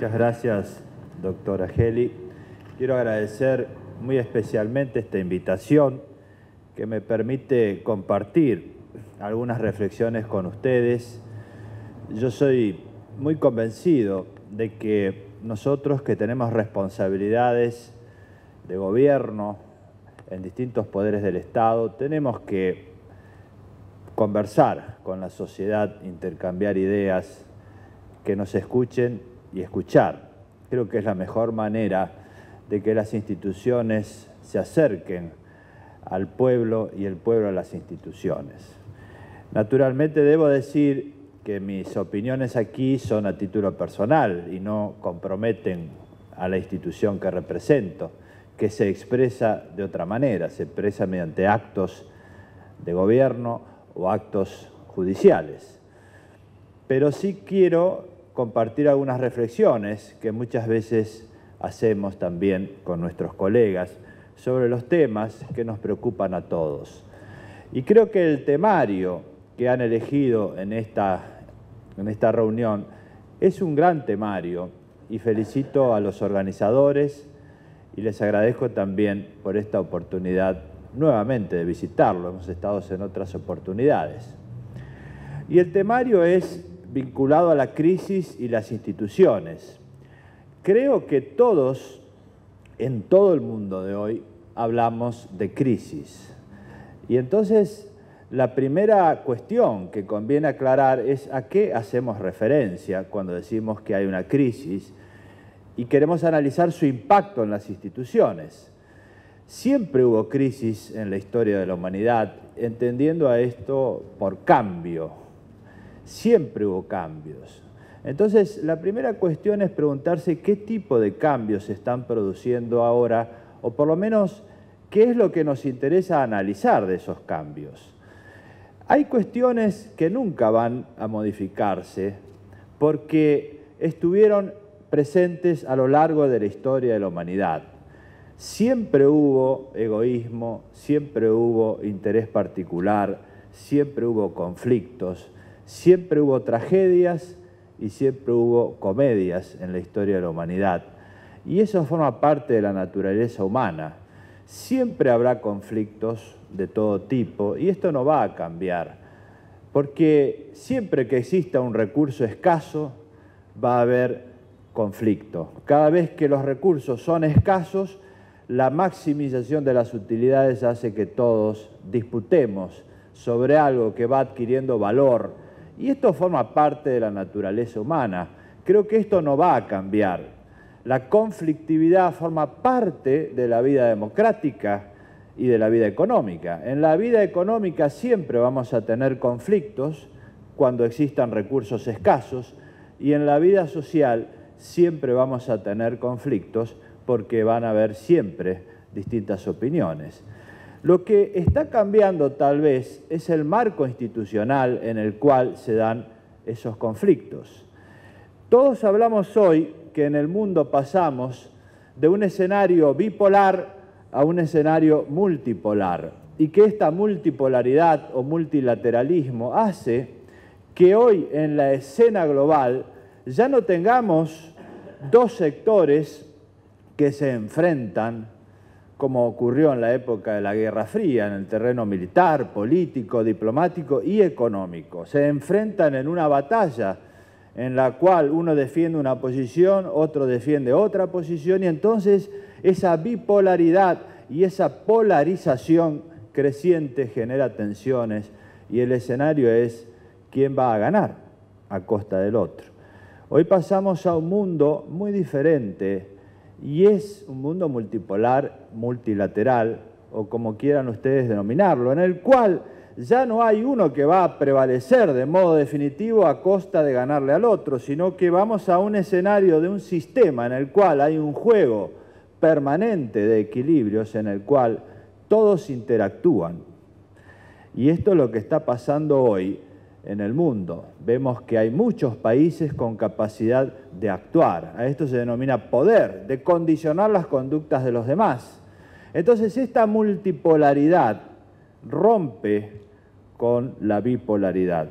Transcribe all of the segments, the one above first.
Muchas gracias, doctora Geli. Quiero agradecer muy especialmente esta invitación que me permite compartir algunas reflexiones con ustedes. Yo soy muy convencido de que nosotros que tenemos responsabilidades de gobierno en distintos poderes del Estado, tenemos que conversar con la sociedad, intercambiar ideas, que nos escuchen y escuchar. Creo que es la mejor manera de que las instituciones se acerquen al pueblo y el pueblo a las instituciones. Naturalmente debo decir que mis opiniones aquí son a título personal y no comprometen a la institución que represento, que se expresa de otra manera, se expresa mediante actos de gobierno o actos judiciales. Pero sí quiero compartir algunas reflexiones que muchas veces hacemos también con nuestros colegas sobre los temas que nos preocupan a todos. Y creo que el temario que han elegido en esta reunión es un gran temario y felicito a los organizadores y les agradezco también por esta oportunidad nuevamente de visitarlo. Hemos estado en otras oportunidades. Y el temario es vinculado a la crisis y las instituciones. Creo que todos, en todo el mundo de hoy, hablamos de crisis. Y entonces, la primera cuestión que conviene aclarar es a qué hacemos referencia cuando decimos que hay una crisis y queremos analizar su impacto en las instituciones. Siempre hubo crisis en la historia de la humanidad, entendiendo a esto por cambio. Siempre hubo cambios. Entonces, la primera cuestión es preguntarse qué tipo de cambios se están produciendo ahora, o por lo menos, qué es lo que nos interesa analizar de esos cambios. Hay cuestiones que nunca van a modificarse porque estuvieron presentes a lo largo de la historia de la humanidad. Siempre hubo egoísmo, siempre hubo interés particular, siempre hubo conflictos, siempre hubo tragedias y siempre hubo comedias en la historia de la humanidad. Y eso forma parte de la naturaleza humana. Siempre habrá conflictos de todo tipo y esto no va a cambiar, porque siempre que exista un recurso escaso va a haber conflicto. Cada vez que los recursos son escasos, la maximización de las utilidades hace que todos disputemos sobre algo que va adquiriendo valor. Y esto forma parte de la naturaleza humana. Creo que esto no va a cambiar. La conflictividad forma parte de la vida democrática y de la vida económica. En la vida económica siempre vamos a tener conflictos cuando existan recursos escasos y en la vida social siempre vamos a tener conflictos porque van a haber siempre distintas opiniones. Lo que está cambiando tal vez es el marco institucional en el cual se dan esos conflictos. Todos hablamos hoy que en el mundo pasamos de un escenario bipolar a un escenario multipolar y que esta multipolaridad o multilateralismo hace que hoy en la escena global ya no tengamos dos sectores que se enfrentan como ocurrió en la época de la Guerra Fría, en el terreno militar, político, diplomático y económico. Se enfrentan en una batalla en la cual uno defiende una posición, otro defiende otra posición, y entonces esa bipolaridad y esa polarización creciente genera tensiones, y el escenario es quién va a ganar a costa del otro. Hoy pasamos a un mundo muy diferente, y es un mundo multipolar, multilateral, o como quieran ustedes denominarlo, en el cual ya no hay uno que va a prevalecer de modo definitivo a costa de ganarle al otro, sino que vamos a un escenario de un sistema en el cual hay un juego permanente de equilibrios en el cual todos interactúan. Y esto es lo que está pasando hoy en el mundo. Vemos que hay muchos países con capacidad de actuar. A esto se denomina poder, de condicionar las conductas de los demás. Entonces, esta multipolaridad rompe con la bipolaridad.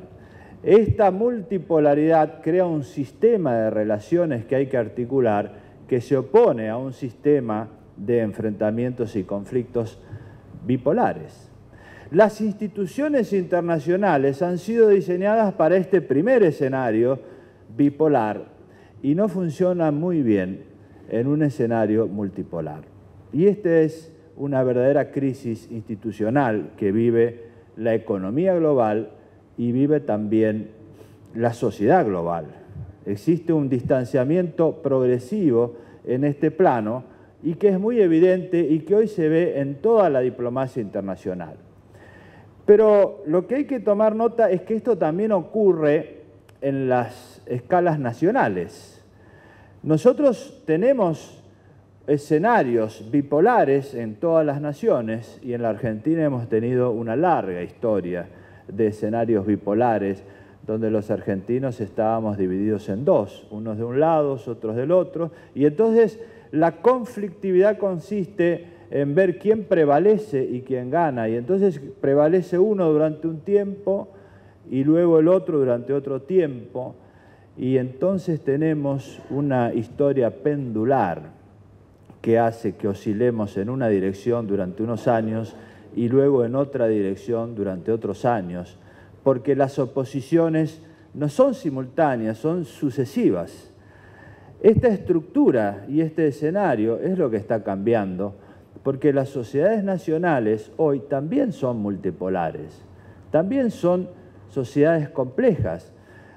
Esta multipolaridad crea un sistema de relaciones que hay que articular que se opone a un sistema de enfrentamientos y conflictos bipolares. Las instituciones internacionales han sido diseñadas para este primer escenario bipolar y no funcionan muy bien en un escenario multipolar. Y esta es una verdadera crisis institucional que vive la economía global y vive también la sociedad global. Existe un distanciamiento progresivo en este plano y que es muy evidente y que hoy se ve en toda la diplomacia internacional. Pero lo que hay que tomar nota es que esto también ocurre en las escalas nacionales. Nosotros tenemos escenarios bipolares en todas las naciones y en la Argentina hemos tenido una larga historia de escenarios bipolares donde los argentinos estábamos divididos en dos, unos de un lado, otros del otro, y entonces la conflictividad consiste en ver quién prevalece y quién gana, y entonces prevalece uno durante un tiempo y luego el otro durante otro tiempo, y entonces tenemos una historia pendular que hace que oscilemos en una dirección durante unos años y luego en otra dirección durante otros años, porque las oposiciones no son simultáneas, son sucesivas. Esta estructura y este escenario es lo que está cambiando, porque las sociedades nacionales hoy también son multipolares, también son sociedades complejas.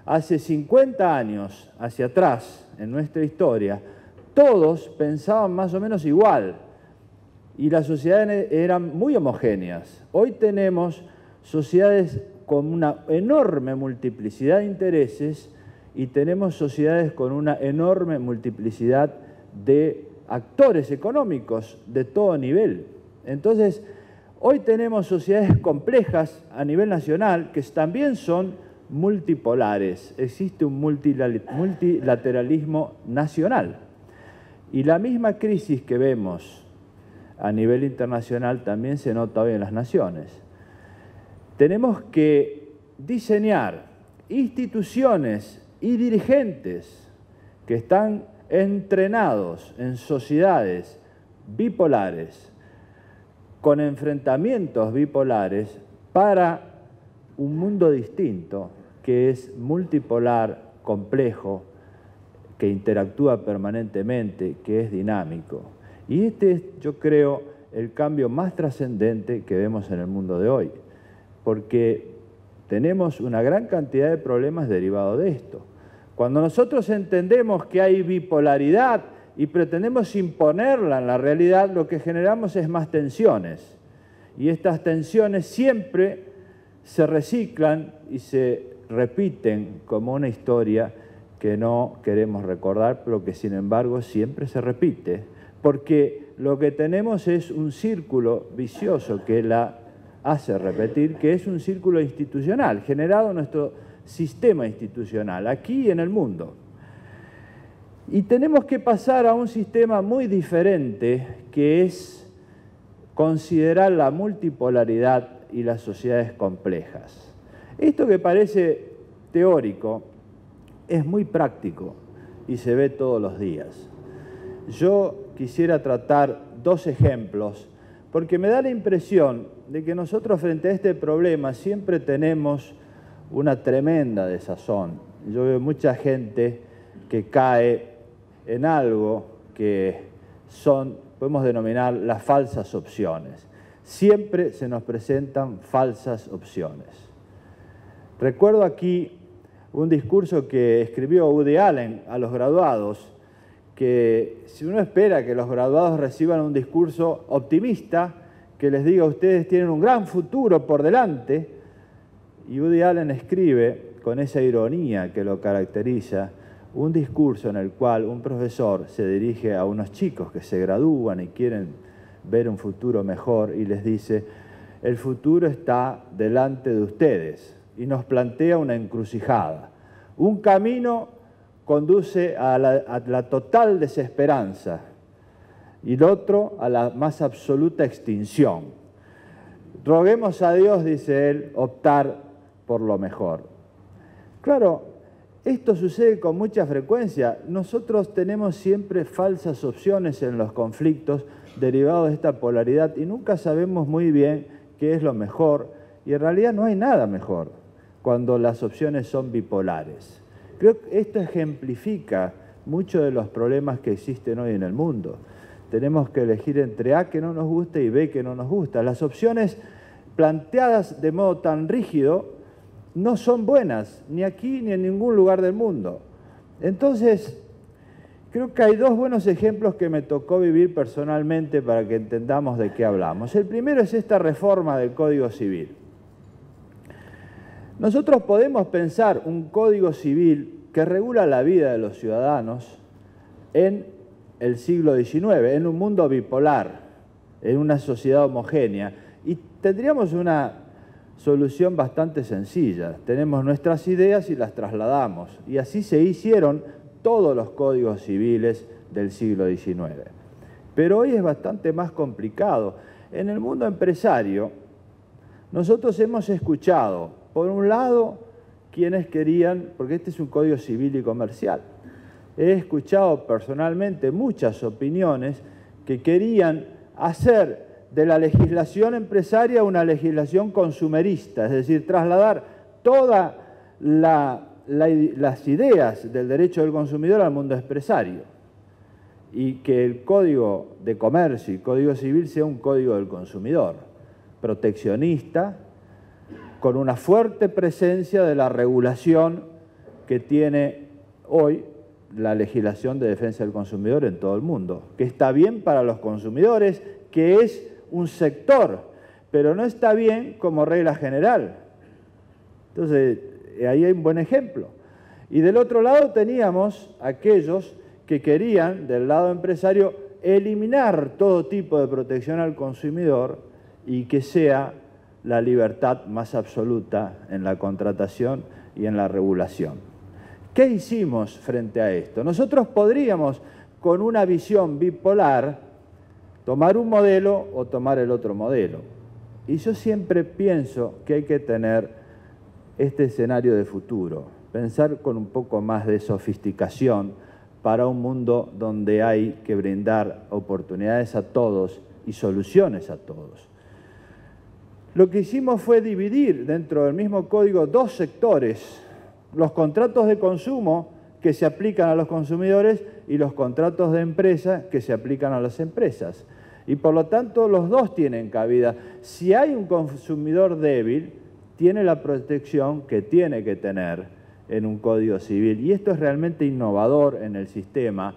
Hace 50 años hacia atrás, en nuestra historia, todos pensaban más o menos igual y las sociedades eran muy homogéneas. Hoy tenemos sociedades con una enorme multiplicidad de intereses y tenemos sociedades con una enorme multiplicidad de actores económicos de todo nivel. Entonces, hoy tenemos sociedades complejas a nivel nacional que también son multipolares. Existe un multilateralismo nacional. Y la misma crisis que vemos a nivel internacional también se nota hoy en las naciones. Tenemos que diseñar instituciones y dirigentes que están entrenados en sociedades bipolares, con enfrentamientos bipolares, para un mundo distinto, que es multipolar, complejo, que interactúa permanentemente, que es dinámico. Y este es, yo creo, el cambio más trascendente que vemos en el mundo de hoy, porque tenemos una gran cantidad de problemas derivados de esto. Cuando nosotros entendemos que hay bipolaridad y pretendemos imponerla en la realidad, lo que generamos es más tensiones. Y estas tensiones siempre se reciclan y se repiten como una historia que no queremos recordar, pero que sin embargo siempre se repite, porque lo que tenemos es un círculo vicioso que la hace repetir, que es un círculo institucional, generado en nuestro sistema institucional, aquí y en el mundo. Y tenemos que pasar a un sistema muy diferente, que es considerar la multipolaridad y las sociedades complejas. Esto que parece teórico es muy práctico y se ve todos los días. Yo quisiera tratar dos ejemplos, porque me da la impresión de que nosotros frente a este problema siempre tenemos una tremenda desazón. Yo veo mucha gente que cae en algo que podemos denominar las falsas opciones. Siempre se nos presentan falsas opciones. Recuerdo aquí un discurso que escribió Woody Allen a los graduados, que si uno espera que los graduados reciban un discurso optimista, que les diga ustedes tienen un gran futuro por delante, y Woody Allen escribe, con esa ironía que lo caracteriza, un discurso en el cual un profesor se dirige a unos chicos que se gradúan y quieren ver un futuro mejor y les dice: el futuro está delante de ustedes, y nos plantea una encrucijada. Un camino conduce a la total desesperanza y el otro a la más absoluta extinción. Roguemos a Dios, dice él, optar por lo mejor. Claro, esto sucede con mucha frecuencia. Nosotros tenemos siempre falsas opciones en los conflictos derivados de esta polaridad y nunca sabemos muy bien qué es lo mejor, y en realidad no hay nada mejor cuando las opciones son bipolares. Creo que esto ejemplifica muchos de los problemas que existen hoy en el mundo. Tenemos que elegir entre A, que no nos gusta, y B, que no nos gusta. Las opciones planteadas de modo tan rígido no son buenas, ni aquí ni en ningún lugar del mundo. Entonces, creo que hay dos buenos ejemplos que me tocó vivir personalmente para que entendamos de qué hablamos. El primero es esta reforma del Código Civil. Nosotros podemos pensar un Código Civil que regula la vida de los ciudadanos en el siglo XIX, en un mundo bipolar, en una sociedad homogénea, y tendríamos una solución bastante sencilla. Tenemos nuestras ideas y las trasladamos, y así se hicieron todos los códigos civiles del siglo XIX. Pero hoy es bastante más complicado. En el mundo empresario, nosotros hemos escuchado, por un lado, quienes querían, porque este es un código civil y comercial, he escuchado personalmente muchas opiniones que querían hacer de la legislación empresaria una legislación consumerista, es decir, trasladar todas las ideas del derecho del consumidor al mundo empresario, y que el Código de Comercio y Código Civil sea un código del consumidor, proteccionista, con una fuerte presencia de la regulación que tiene hoy la legislación de defensa del consumidor en todo el mundo, que está bien para los consumidores, que es un sector, pero no está bien como regla general. Entonces, ahí hay un buen ejemplo. Y del otro lado teníamos aquellos que querían, del lado empresario, eliminar todo tipo de protección al consumidor y que sea la libertad más absoluta en la contratación y en la regulación. ¿Qué hicimos frente a esto? Nosotros podríamos, con una visión bipolar, tomar un modelo o tomar el otro modelo. Y yo siempre pienso que hay que tener este escenario de futuro, pensar con un poco más de sofisticación para un mundo donde hay que brindar oportunidades a todos y soluciones a todos. Lo que hicimos fue dividir dentro del mismo código dos sectores: los contratos de consumo que se aplican a los consumidores y los contratos de empresa que se aplican a las empresas. Y por lo tanto los dos tienen cabida. Si hay un consumidor débil, tiene la protección que tiene que tener en un código civil. Y esto es realmente innovador en el sistema,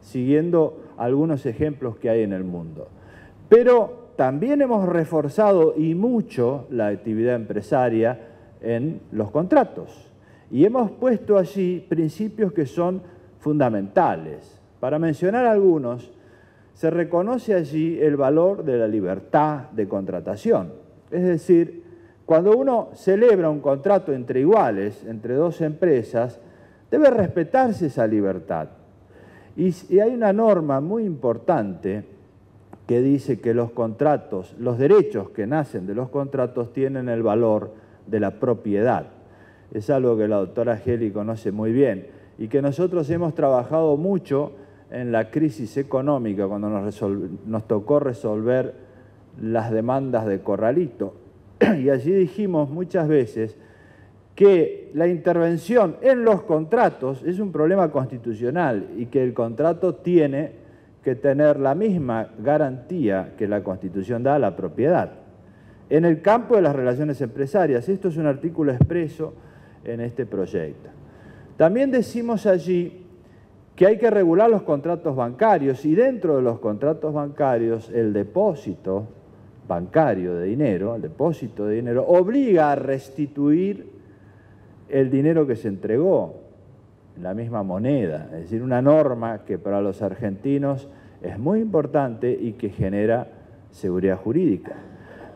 siguiendo algunos ejemplos que hay en el mundo. Pero también hemos reforzado y mucho la actividad empresaria en los contratos. Y hemos puesto allí principios que son fundamentales. Para mencionar algunos, se reconoce allí el valor de la libertad de contratación. Es decir, cuando uno celebra un contrato entre iguales, entre dos empresas, debe respetarse esa libertad. Y hay una norma muy importante que dice que los contratos, los derechos que nacen de los contratos tienen el valor de la propiedad. Es algo que la doctora Geli conoce muy bien y que nosotros hemos trabajado mucho en la crisis económica cuando nos tocó resolver las demandas de Corralito. Y allí dijimos muchas veces que la intervención en los contratos es un problema constitucional y que el contrato tiene que tener la misma garantía que la Constitución da a la propiedad. En el campo de las relaciones empresarias, esto es un artículo expreso en este proyecto. También decimos allí que hay que regular los contratos bancarios y dentro de los contratos bancarios el depósito bancario de dinero, el depósito de dinero, obliga a restituir el dinero que se entregó en la misma moneda, es decir, una norma que para los argentinos es muy importante y que genera seguridad jurídica.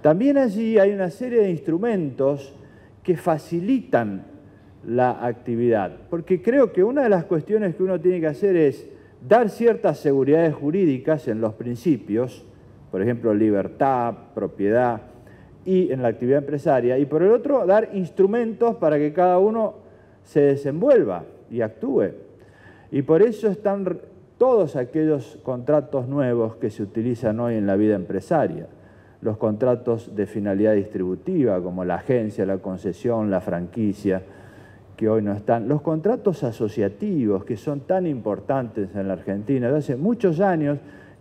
También allí hay una serie de instrumentos que facilitan la actividad, porque creo que una de las cuestiones que uno tiene que hacer es dar ciertas seguridades jurídicas en los principios, por ejemplo, libertad, propiedad y en la actividad empresaria, y por el otro, dar instrumentos para que cada uno se desenvuelva y actúe. Y por eso están todos aquellos contratos nuevos que se utilizan hoy en la vida empresaria. Los contratos de finalidad distributiva, como la agencia, la concesión, la franquicia, que hoy no están. Los contratos asociativos, que son tan importantes en la Argentina. Desde hace muchos años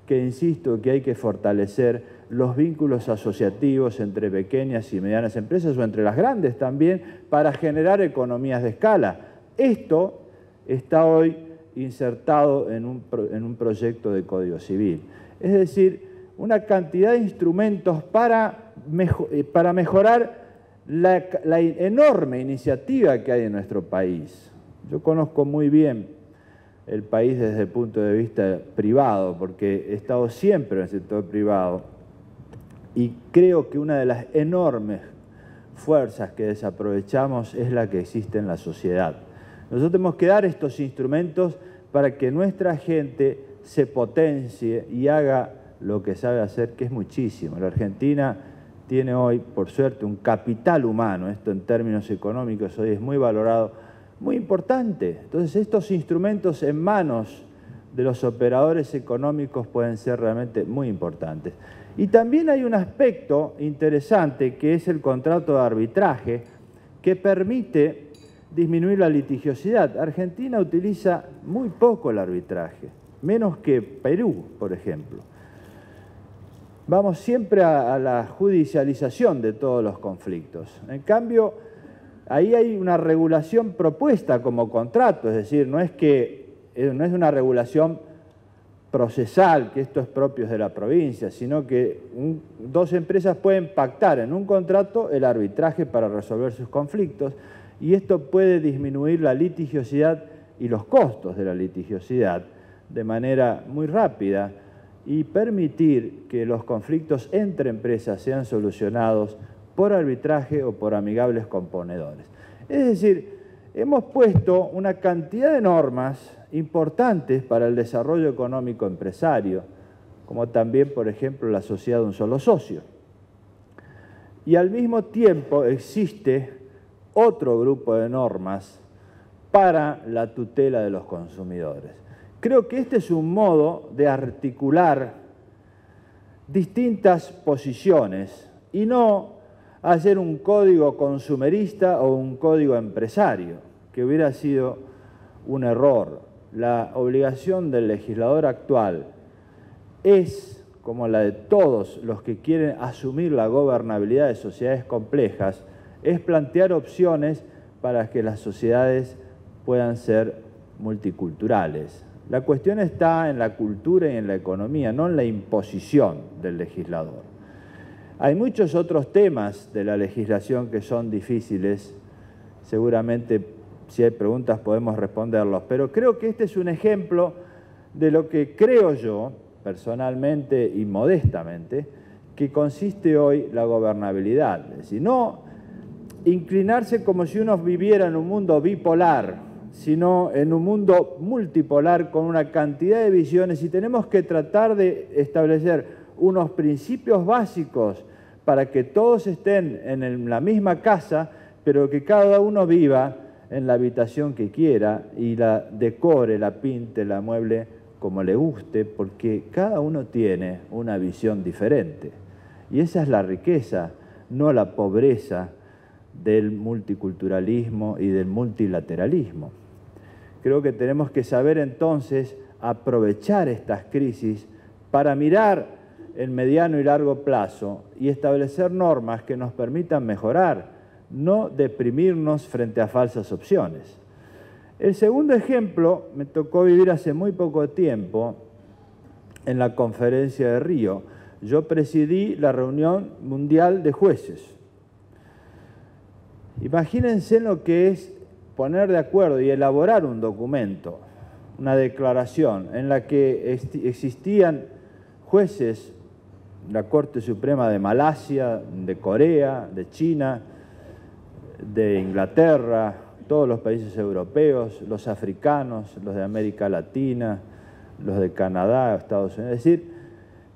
que insisto que hay que fortalecer los vínculos asociativos entre pequeñas y medianas empresas o entre las grandes también para generar economías de escala. Esto está hoy insertado en un proyecto de Código Civil. Es decir, una cantidad de instrumentos para mejorar la enorme iniciativa que hay en nuestro país. Yo conozco muy bien el país desde el punto de vista privado, porque he estado siempre en el sector privado y creo que una de las enormes fuerzas que desaprovechamos es la que existe en la sociedad. Nosotros tenemos que dar estos instrumentos para que nuestra gente se potencie y haga lo que sabe hacer, que es muchísimo. La Argentina tiene hoy, por suerte, un capital humano, esto en términos económicos hoy es muy valorado, muy importante. Entonces, estos instrumentos en manos de los operadores económicos pueden ser realmente muy importantes. Y también hay un aspecto interesante que es el contrato de arbitraje que permite disminuir la litigiosidad. Argentina utiliza muy poco el arbitraje, menos que Perú, por ejemplo. Vamos siempre a la judicialización de todos los conflictos. En cambio, ahí hay una regulación propuesta como contrato, es decir, no es una regulación procesal, que esto es propio de la provincia, sino que dos empresas pueden pactar en un contrato el arbitraje para resolver sus conflictos y esto puede disminuir la litigiosidad y los costos de la litigiosidad de manera muy rápida y permitir que los conflictos entre empresas sean solucionados por arbitraje o por amigables componedores. Es decir, hemos puesto una cantidad de normas importantes para el desarrollo económico empresario, como también, por ejemplo, la sociedad de un solo socio. Y al mismo tiempo existe otro grupo de normas para la tutela de los consumidores. Creo que este es un modo de articular distintas posiciones y no hacer un código consumerista o un código empresario, que hubiera sido un error. La obligación del legislador actual es, como la de todos los que quieren asumir la gobernabilidad de sociedades complejas, es plantear opciones para que las sociedades puedan ser multiculturales. La cuestión está en la cultura y en la economía, no en la imposición del legislador. Hay muchos otros temas de la legislación que son difíciles, seguramente si hay preguntas podemos responderlos, pero creo que este es un ejemplo de lo que creo yo, personalmente y modestamente, que consiste hoy la gobernabilidad. Es decir, no inclinarse como si uno viviera en un mundo bipolar, sino en un mundo multipolar con una cantidad de visiones y tenemos que tratar de establecer unos principios básicos para que todos estén en la misma casa, pero que cada uno viva en la habitación que quiera y la decore, la pinte, la mueble como le guste, porque cada uno tiene una visión diferente. Y esa es la riqueza, no la pobreza del multiculturalismo y del multilateralismo. Creo que tenemos que saber entonces aprovechar estas crisis para mirar el mediano y largo plazo y establecer normas que nos permitan mejorar, no deprimirnos frente a falsas opciones. El segundo ejemplo me tocó vivir hace muy poco tiempo en la conferencia de Río. Yo presidí la reunión mundial de jueces. Imagínense lo que es poner de acuerdo y elaborar un documento, una declaración en la que existían jueces de la Corte Suprema de Malasia, de Corea, de China, de Inglaterra, todos los países europeos, los africanos, los de América Latina, los de Canadá, Estados Unidos, es decir,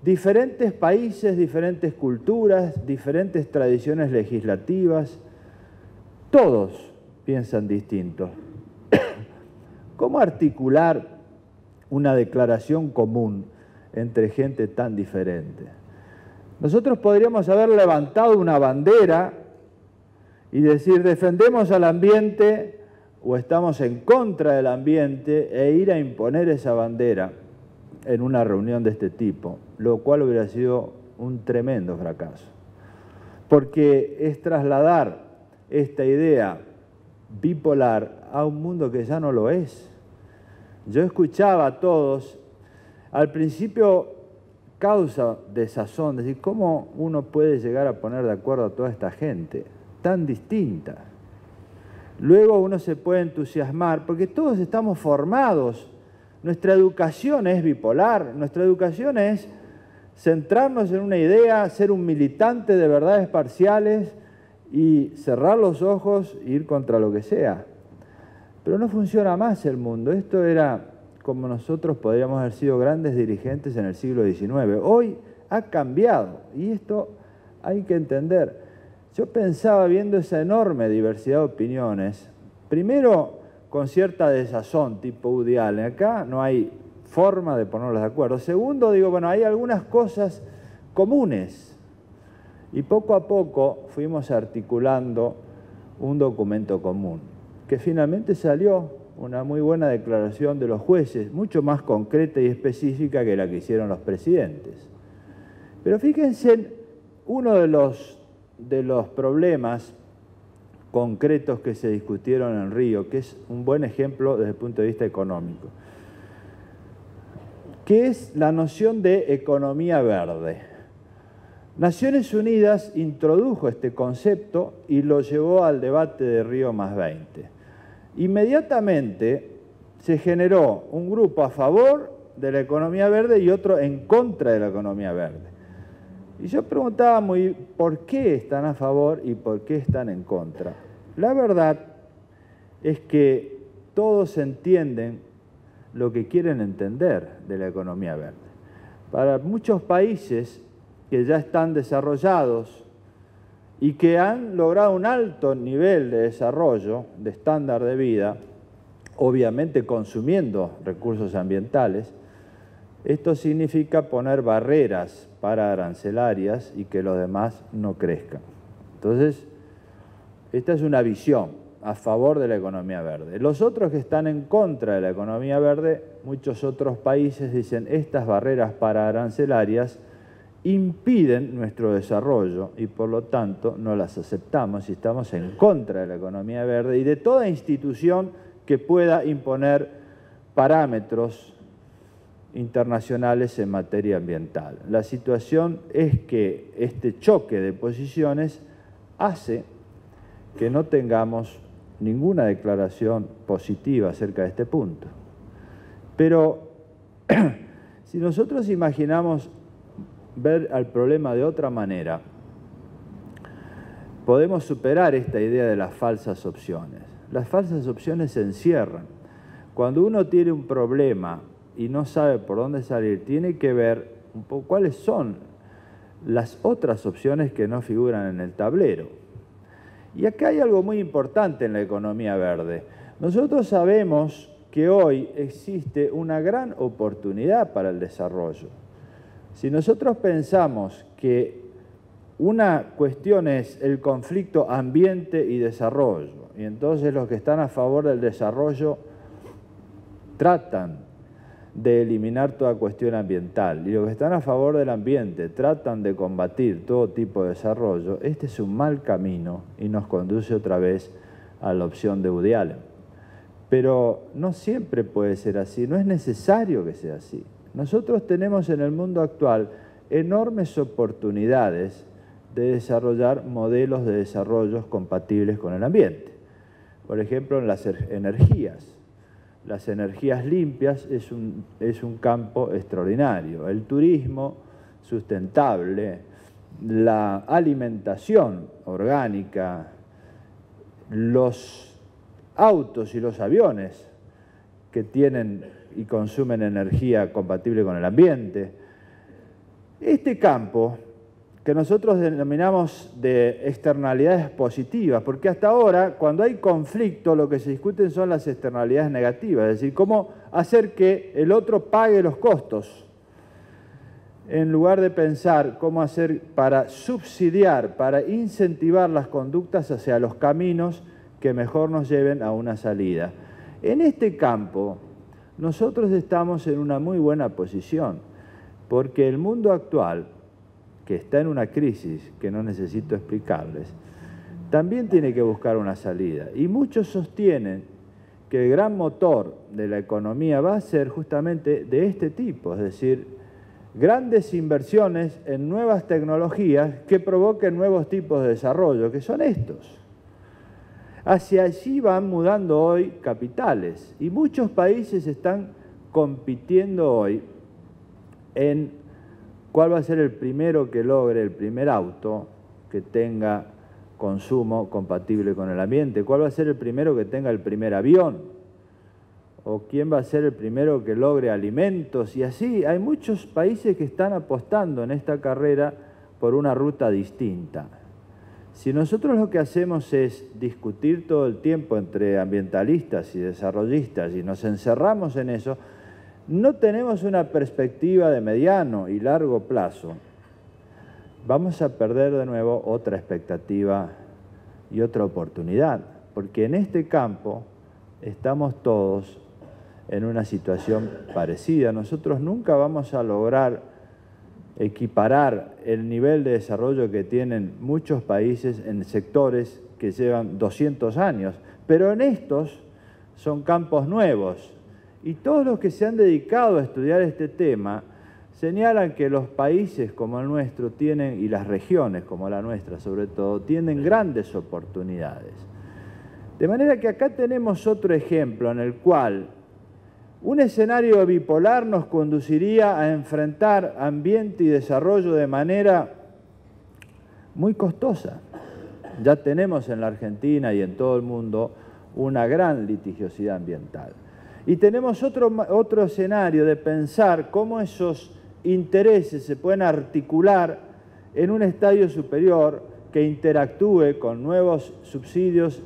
diferentes países, diferentes culturas, diferentes tradiciones legislativas, todos piensan distinto. ¿Cómo articular una declaración común entre gente tan diferente? Nosotros podríamos haber levantado una bandera y decir, defendemos al ambiente o estamos en contra del ambiente, e ir a imponer esa bandera en una reunión de este tipo, lo cual hubiera sido un tremendo fracaso, porque es trasladar esta idea bipolar a un mundo que ya no lo es. Yo escuchaba a todos, al principio causa desazón, decir, ¿cómo uno puede llegar a poner de acuerdo a toda esta gente tan distinta? Luego uno se puede entusiasmar, porque todos estamos formados. Nuestra educación es bipolar, nuestra educación es centrarnos en una idea, ser un militante de verdades parciales y cerrar los ojos e ir contra lo que sea. Pero no funciona más el mundo. Esto era como nosotros podríamos haber sido grandes dirigentes en el siglo XIX. Hoy ha cambiado y esto hay que entender. Yo pensaba, viendo esa enorme diversidad de opiniones, primero con cierta desazón tipo Woody Allen, acá no hay forma de ponerlos de acuerdo. Segundo, digo, bueno, hay algunas cosas comunes y poco a poco fuimos articulando un documento común, que finalmente salió una muy buena declaración de los jueces, mucho más concreta y específica que la que hicieron los presidentes. Pero fíjense, uno de los problemas concretos que se discutieron en Río, que es un buen ejemplo desde el punto de vista económico, que es la noción de economía verde. Naciones Unidas introdujo este concepto y lo llevó al debate de Río +20. Inmediatamente se generó un grupo a favor de la economía verde y otro en contra de la economía verde. Y yo preguntaba ¿por qué están a favor y por qué están en contra? La verdad es que todos entienden lo que quieren entender de la economía verde. Para muchos países que ya están desarrollados y que han logrado un alto nivel de desarrollo, de estándar de vida, obviamente consumiendo recursos ambientales, esto significa poner barreras pararancelarias y que los demás no crezcan. Entonces, esta es una visión a favor de la economía verde. Los otros que están en contra de la economía verde, muchos otros países dicen estas barreras pararancelarias impiden nuestro desarrollo y por lo tanto no las aceptamos y estamos en contra de la economía verde y de toda institución que pueda imponer parámetros internacionales en materia ambiental. La situación es que este choque de posiciones hace que no tengamos ninguna declaración positiva acerca de este punto. Pero si nosotros imaginamos ver al problema de otra manera, podemos superar esta idea de las falsas opciones. Las falsas opciones se encierran. Cuando uno tiene un problema y no sabe por dónde salir, tiene que ver un poco cuáles son las otras opciones que no figuran en el tablero. Y acá hay algo muy importante en la economía verde. Nosotros sabemos que hoy existe una gran oportunidad para el desarrollo. Si nosotros pensamos que una cuestión es el conflicto ambiente y desarrollo, y entonces los que están a favor del desarrollo tratan de eliminar toda cuestión ambiental, y los que están a favor del ambiente tratan de combatir todo tipo de desarrollo, este es un mal camino y nos conduce otra vez a la opción de Woody Allen. Pero no siempre puede ser así, no es necesario que sea así. Nosotros tenemos en el mundo actual enormes oportunidades de desarrollar modelos de desarrollo compatibles con el ambiente. Por ejemplo, en las energías. Las energías limpias es un campo extraordinario. El turismo sustentable, la alimentación orgánica, los autos y los aviones que tienen y consumen energía compatible con el ambiente. Este campo, que nosotros denominamos de externalidades positivas, porque hasta ahora, cuando hay conflicto, lo que se discuten son las externalidades negativas, es decir, cómo hacer que el otro pague los costos, en lugar de pensar cómo hacer para subsidiar, para incentivar las conductas hacia los caminos que mejor nos lleven a una salida. En este campo, nosotros estamos en una muy buena posición, porque el mundo actual, que está en una crisis que no necesito explicarles, también tiene que buscar una salida. Y muchos sostienen que el gran motor de la economía va a ser justamente de este tipo, es decir, grandes inversiones en nuevas tecnologías que provoquen nuevos tipos de desarrollo, que son estos. Hacia allí van mudando hoy capitales y muchos países están compitiendo hoy en cuál va a ser el primero que logre el primer auto que tenga consumo compatible con el ambiente, cuál va a ser el primero que tenga el primer avión, o quién va a ser el primero que logre alimentos, y así hay muchos países que están apostando en esta carrera por una ruta distinta. Si nosotros lo que hacemos es discutir todo el tiempo entre ambientalistas y desarrollistas y nos encerramos en eso, no tenemos una perspectiva de mediano y largo plazo, vamos a perder de nuevo otra expectativa y otra oportunidad, porque en este campo estamos todos en una situación parecida. Nosotros nunca vamos a lograr equiparar el nivel de desarrollo que tienen muchos países en sectores que llevan 200 años, pero en estos son campos nuevos. Y todos los que se han dedicado a estudiar este tema señalan que los países como el nuestro tienen, y las regiones como la nuestra sobre todo, tienen grandes oportunidades. De manera que acá tenemos otro ejemplo en el cual un escenario bipolar nos conduciría a enfrentar ambiente y desarrollo de manera muy costosa. Ya tenemos en la Argentina y en todo el mundo una gran litigiosidad ambiental. Y tenemos otro escenario de pensar cómo esos intereses se pueden articular en un estadio superior que interactúe con nuevos subsidios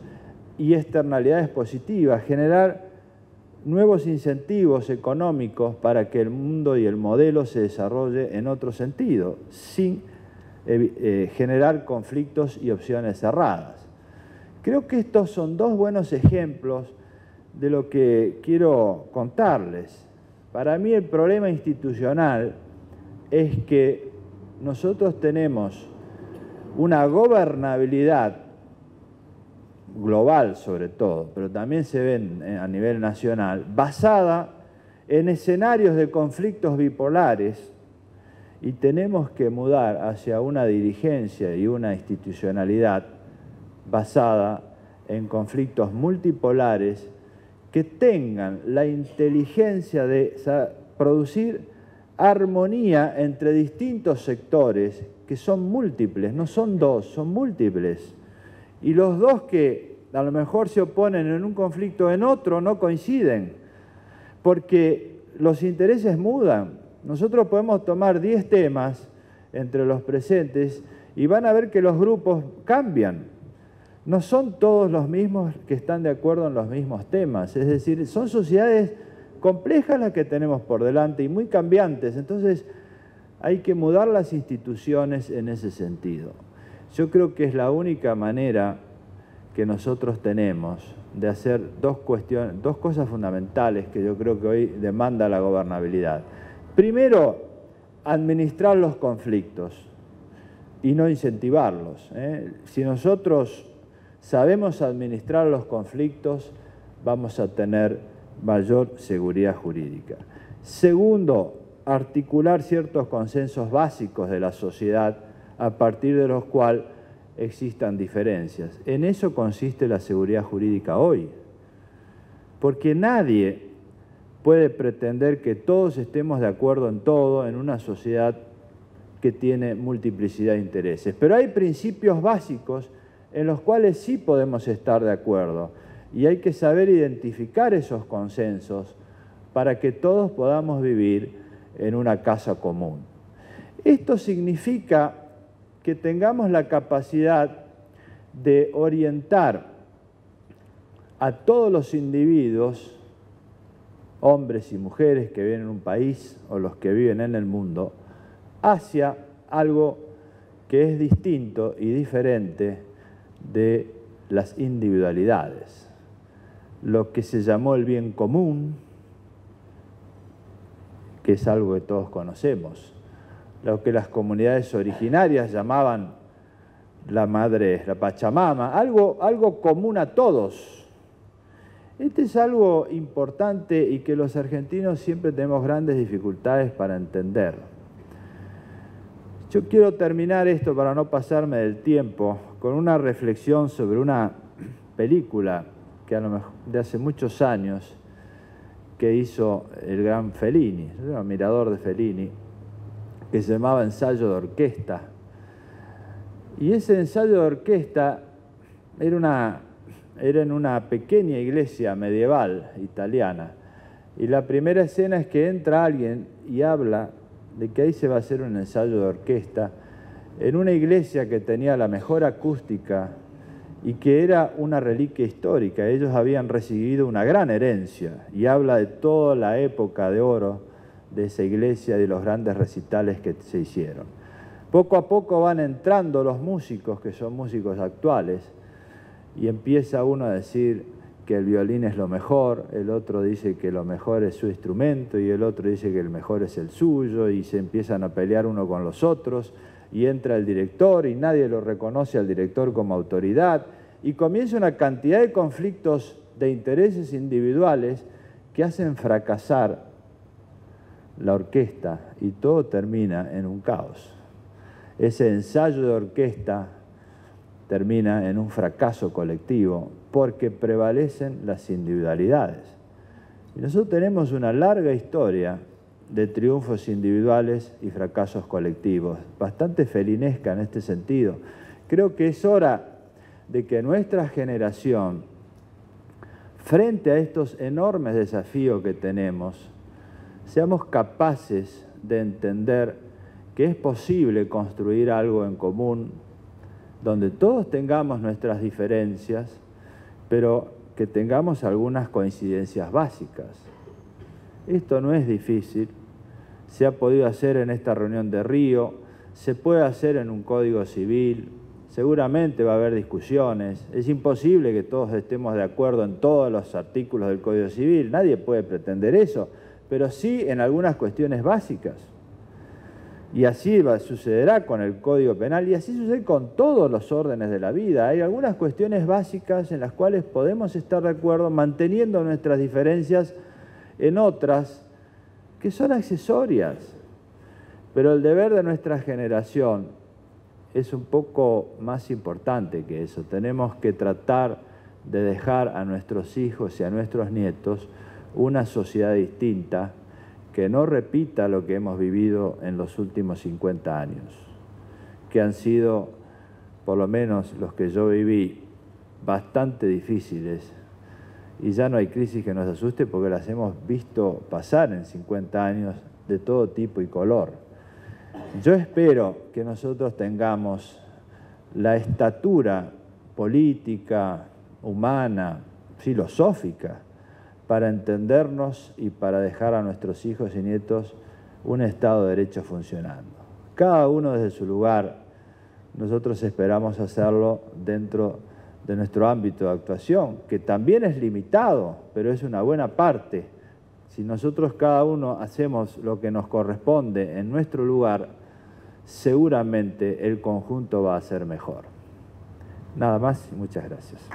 y externalidades positivas, generar nuevos incentivos económicos para que el mundo y el modelo se desarrolle en otro sentido, sin generar conflictos y opciones cerradas. Creo que estos son dos buenos ejemplos de lo que quiero contarles. Para mí el problema institucional es que nosotros tenemos una gobernabilidad global sobre todo, pero también se ven a nivel nacional, basada en escenarios de conflictos bipolares, y tenemos que mudar hacia una dirigencia y una institucionalidad basada en conflictos multipolares que tengan la inteligencia de producir armonía entre distintos sectores que son múltiples, no son dos, son múltiples. Y los dos que a lo mejor se oponen en un conflicto en otro no coinciden, porque los intereses mudan. Nosotros podemos tomar 10 temas entre los presentes y van a ver que los grupos cambian. No son todos los mismos que están de acuerdo en los mismos temas, es decir, son sociedades complejas las que tenemos por delante y muy cambiantes, entonces hay que mudar las instituciones en ese sentido. Yo creo que es la única manera que nosotros tenemos de hacer dos cosas fundamentales que yo creo que hoy demanda la gobernabilidad. Primero, administrar los conflictos y no incentivarlos. Si nosotros sabemos administrar los conflictos, vamos a tener mayor seguridad jurídica. Segundo, articular ciertos consensos básicos de la sociedad a partir de los cuales existan diferencias. En eso consiste la seguridad jurídica hoy, porque nadie puede pretender que todos estemos de acuerdo en todo en una sociedad que tiene multiplicidad de intereses. Pero hay principios básicos en los cuales sí podemos estar de acuerdo y hay que saber identificar esos consensos para que todos podamos vivir en una casa común. Esto significa que tengamos la capacidad de orientar a todos los individuos, hombres y mujeres que viven en un país o los que viven en el mundo, hacia algo que es distinto y diferente de las individualidades. Lo que se llamó el bien común, que es algo que todos conocemos, lo que las comunidades originarias llamaban la madre, la Pachamama, algo común a todos. Este es algo importante y que los argentinos siempre tenemos grandes dificultades para entender. Yo quiero terminar esto para no pasarme del tiempo con una reflexión sobre una película que a lo mejor de hace muchos años que hizo el gran Fellini, yo era admirador de Fellini, que se llamaba Ensayo de Orquesta. Y ese ensayo de orquesta era en una pequeña iglesia medieval italiana. Y la primera escena es que entra alguien y habla de que ahí se va a hacer un ensayo de orquesta en una iglesia que tenía la mejor acústica y que era una reliquia histórica. Ellos habían recibido una gran herencia y habla de toda la época de oro de esa iglesia y de los grandes recitales que se hicieron. Poco a poco van entrando los músicos, que son músicos actuales, y empieza uno a decir que el violín es lo mejor, el otro dice que lo mejor es su instrumento y el otro dice que el mejor es el suyo, y se empiezan a pelear uno con los otros, y entra el director y nadie lo reconoce al director como autoridad, y comienza una cantidad de conflictos de intereses individuales que hacen fracasar la orquesta y todo termina en un caos. Ese ensayo de orquesta termina en un fracaso colectivo porque prevalecen las individualidades. Y nosotros tenemos una larga historia de triunfos individuales y fracasos colectivos, bastante felinesca en este sentido. Creo que es hora de que nuestra generación, frente a estos enormes desafíos que tenemos, seamos capaces de entender que es posible construir algo en común, donde todos tengamos nuestras diferencias, pero que tengamos algunas coincidencias básicas. Esto no es difícil, se ha podido hacer en esta reunión de Río, se puede hacer en un código civil, seguramente va a haber discusiones, es imposible que todos estemos de acuerdo en todos los artículos del Código Civil, nadie puede pretender eso, pero sí en algunas cuestiones básicas. Y así sucederá con el Código Penal y así sucede con todos los órdenes de la vida. Hay algunas cuestiones básicas en las cuales podemos estar de acuerdo manteniendo nuestras diferencias en otras que son accesorias. Pero el deber de nuestra generación es un poco más importante que eso. Tenemos que tratar de dejar a nuestros hijos y a nuestros nietos una sociedad distinta que no repita lo que hemos vivido en los últimos 50 años, que han sido, por lo menos los que yo viví, bastante difíciles. Y ya no hay crisis que nos asuste porque las hemos visto pasar en 50 años de todo tipo y color. Yo espero que nosotros tengamos la estatura política, humana, filosófica, para entendernos y para dejar a nuestros hijos y nietos un Estado de Derecho funcionando. Cada uno desde su lugar, nosotros esperamos hacerlo dentro de nuestro ámbito de actuación, que también es limitado, pero es una buena parte. Si nosotros cada uno hacemos lo que nos corresponde en nuestro lugar, seguramente el conjunto va a ser mejor. Nada más y muchas gracias.